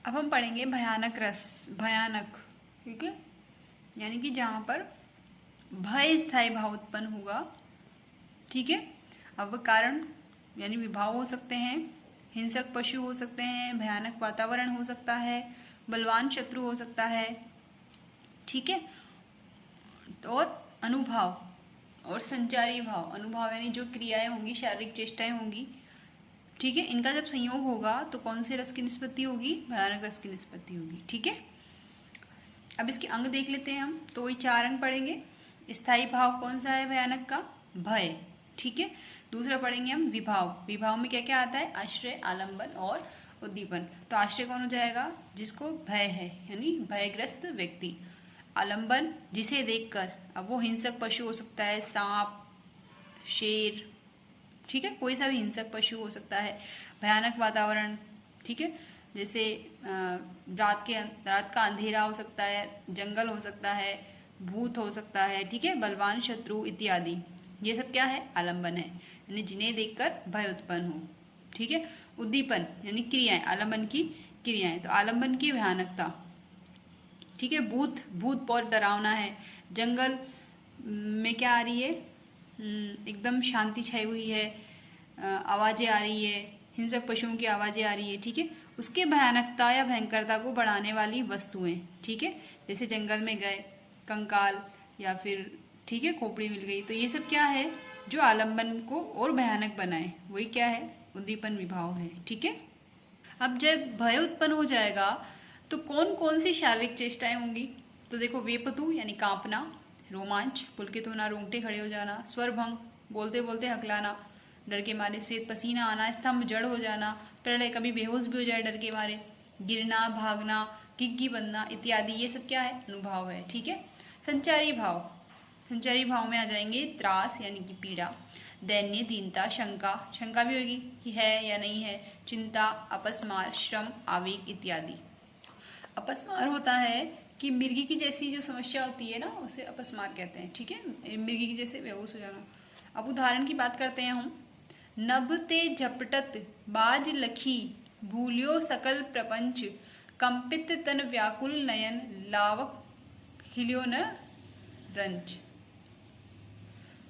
अब हम पढ़ेंगे भयानक रस। भयानक, ठीक है, यानी कि जहां पर भय स्थायी भाव उत्पन्न होगा, ठीक है। अब कारण यानी विभाव हो सकते हैं, हिंसक पशु हो सकते हैं, भयानक वातावरण हो सकता है, बलवान शत्रु हो सकता है, ठीक है। और अनुभाव और संचारी भाव, अनुभाव यानी जो क्रियाएं होंगी, शारीरिक चेष्टाएं होंगी, ठीक है, इनका जब संयोग होगा तो कौन से रस की निष्पत्ति होगी? भयानक रस की निष्पत्ति होगी, ठीक है। अब इसके अंग देख लेते हैं हम, तो वही 4 अंग पढ़ेंगे। स्थायी भाव कौन सा है भयानक का? भय, ठीक है। दूसरा पढ़ेंगे हम विभाव। विभाव में क्या क्या आता है? आश्रय, आलंबन और उद्दीपन। तो आश्रय कौन हो जाएगा? जिसको भय है, यानी भयग्रस्त व्यक्ति। आलंबन, जिसे देखकर, अब वो हिंसक पशु हो सकता है, सांप, शेर, ठीक है, कोई सा भी हिंसक पशु हो सकता है। भयानक वातावरण, ठीक है, जैसे रात का अंधेरा हो सकता है, जंगल हो सकता है, भूत हो सकता है, ठीक है, बलवान शत्रु इत्यादि। ये सब क्या है? आलंबन है, यानी जिन्हें देखकर भय उत्पन्न हो, ठीक है। उद्दीपन यानी क्रियाएं, आलंबन की क्रियाएं, तो आलंबन की भयानकता, ठीक है। भूत, भूत बहुत डरावना है। जंगल में क्या आ रही है? एकदम शांति छाई हुई है, आवाजें आ रही है, हिंसक पशुओं की आवाजें आ रही है, ठीक है। उसके भयानकता या भयंकरता को बढ़ाने वाली वस्तुएं, ठीक है, जैसे जंगल में गए, कंकाल या फिर, ठीक है, खोपड़ी मिल गई, तो ये सब क्या है? जो आलंबन को और भयानक बनाए, वही क्या है? उद्दीपन विभाव है, ठीक है। अब जब भय उत्पन्न हो जाएगा तो कौन कौन सी शारीरिक चेष्टाएं होंगी? तो देखो, वेपतु यानी कांपना, रोमांच, पुलकित होना, रोंगटे खड़े हो जाना, स्वरभंग, बोलते बोलते हकलाना, डर के मारे श्वेत पसीना आना, स्तंभ जड़ हो जाना, प्रलय, कभी बेहोश भी हो जाए डर के मारे, गिरना, भागना, गिग्गी बनना इत्यादि, ये सब क्या है? अनुभाव है, ठीक है। संचारी भाव, संचारी भाव में आ जाएंगे त्रास यानी कि पीड़ा, दैन्य, दीनता, शंका, शंका भी होगी कि है या नहीं है, चिंता, अपस्मार, श्रम, आवेग इत्यादि। अपस्मार होता है कि मिर्गी की जैसी जो समस्या होती है ना, उसे अपस्मार कहते हैं, ठीक है, मिर्गी की जैसे बेहोश हो जाना। अब उदाहरण की बात करते हैं हम। नभ ते झपटत बाज लखी, भूलियो सकल प्रपंच, कंपित तन व्याकुल नयन, लावक हिलियो न रंज।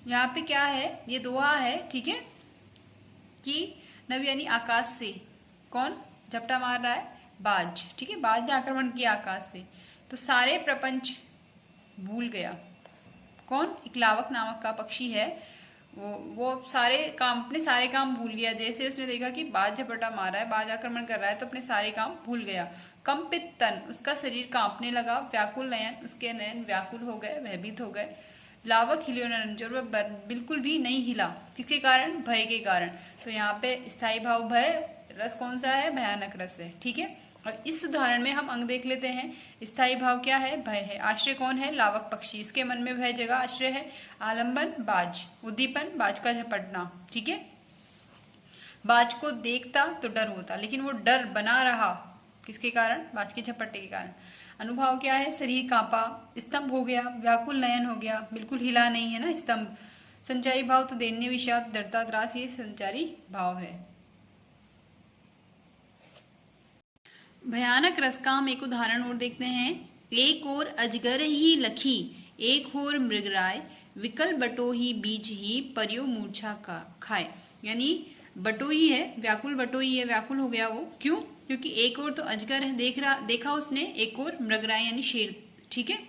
यहाँ पे क्या है? ये दोहा है, ठीक है, कि नभ यानी आकाश से कौन झपटा मार रहा है? बाज, ठीक है, बाज ने आक्रमण किया आकाश से, तो सारे प्रपंच भूल गया। कौन? एक लावक नामक का पक्षी है, वो सारे काम, अपने सारे काम भूल गया। जैसे उसने देखा कि बाज झपटा मार रहा है, बाज आक्रमण कर रहा है, तो अपने सारे काम भूल गया। कंपित तन, उसका शरीर कांपने लगा। व्याकुल नयन, उसके नयन व्याकुल हो गए, भयभीत हो गए। लावक हिलियो न रंज, और वह बिल्कुल भी नहीं हिला। किसके कारण? भय के कारण। तो यहाँ पे स्थायी भाव भय, रस कौन सा है? भयानक रस है, ठीक है। और इस उदाहरण में हम अंग देख लेते हैं। स्थायी भाव क्या है? भय है। आश्रय कौन है? लावक पक्षी, इसके मन में भय जगह आश्रय है। आलंबन बाज, उद्दीपन बाज का झपटना, ठीक है। बाज को देखता तो डर होता, लेकिन वो डर बना रहा किसके कारण? बाज के झपट्टे के कारण। अनुभाव क्या है? शरीर कांपा, स्तंभ हो गया, व्याकुल नयन हो गया, बिल्कुल हिला नहीं है ना स्तंभ। संचारी भाव तो दैन्य, विषाद, डरता, त्रास, ये संचारी भाव है। भयानक रस का हम एक उदाहरण और देखते हैं। एक और अजगर ही लखी, एक और मृगराय, विकल बटोही बीज ही, परियो मूर्छा का खाए। यानी बटोही है, व्याकुल बटोही है, व्याकुल हो गया वो। क्यों? क्योंकि एक और तो अजगर है, देखा उसने, एक और मृगराय यानी शेर, ठीक है।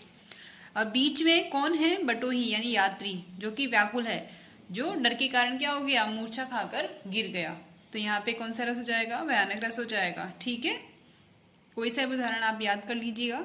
अब बीच में कौन है? बटोही यानी यात्री, जो कि व्याकुल है, जो डर के कारण क्या हो गया? मूर्छा खाकर गिर गया। तो यहाँ पे कौन सा रस हो जाएगा? भयानक रस हो जाएगा, ठीक है। कोई सा उदाहरण आप याद कर लीजिएगा।